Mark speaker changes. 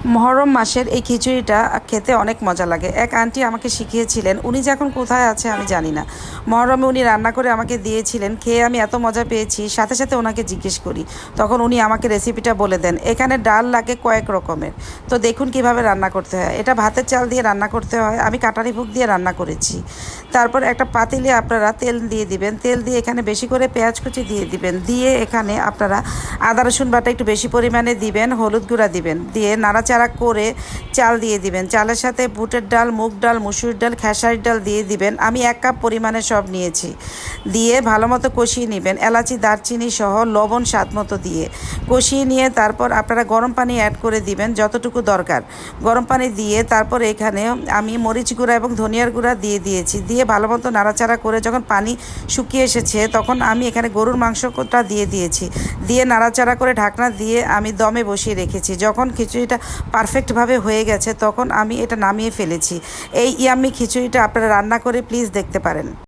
Speaker 1: মহরম মাসের এই খিচুড়িটা খেতে অনেক মজা লাগে। এক আন্টি আমাকে শিখিয়েছিলেন, উনি যে এখন কোথায় আছে আমি জানি না। মহরমে উনি রান্না করে আমাকে দিয়েছিলেন, খেয়ে আমি এত মজা পেয়েছি, সাথে সাথে ওনাকে জিজ্ঞেস করি, তখন উনি আমাকে রেসিপিটা বলে দেন। এখানে ডাল লাগে কয়েক রকমের, তো দেখুন কিভাবে রান্না করতে হয়। এটা ভাতের চাল দিয়ে রান্না করতে হয়, আমি কাটারি ভোগ দিয়ে রান্না করেছি। তারপর একটা পাতিলে আপনারা তেল দিয়ে দিবেন, তেল দিয়ে এখানে বেশি করে পেঁয়াজ কুচি দিয়ে দিবেন, দিয়ে এখানে আপনারা আদা রসুন বাটা একটু বেশি পরিমাণে দিবেন, হলুদ গুঁড়া দিবেন, দিয়ে নাড়াচাড়া করে চাল দিয়ে দিবেন। চালের সাথে বুটের ডাল, মুগ ডাল, মুসুর ডাল, খেসারির ডাল দিয়ে দিবেন। আমি 1 কাপ পরিমাণে সব নিয়েছি, দিয়ে ভালো মতো কষিয়ে নেবেন, এলাচি দারচিনি সহ লবণ স্বাদ মতো দিয়ে কষিয়ে নিয়ে তারপর আপনারা গরম পানি অ্যাড করে দিবেন যতটুকু দরকার। গরম পানি দিয়ে তারপর এখানে আমি মরিচ গুঁড়া এবং ধনিয়ার গুঁড়া দিয়ে দিয়েছি, দিয়ে ভালো মতো নাড়াচাড়া করে যখন পানি শুকিয়ে এসেছে তখন আমি এখানে গরুর মাংসটা দিয়ে দিয়েছি, দিয়ে নাড়াচাড়া করে ঢাকনা দিয়ে আমি দমে বসিয়ে রেখেছি। যখন খিচুড়িটা পারফেক্টভাবে হয়ে গেছে তখন আমি এটা নামিয়ে ফেলেছি। এই ইয়াম্মি খিচুড়িটা আপনারা রান্না করে প্লিজ দেখতে পারেন।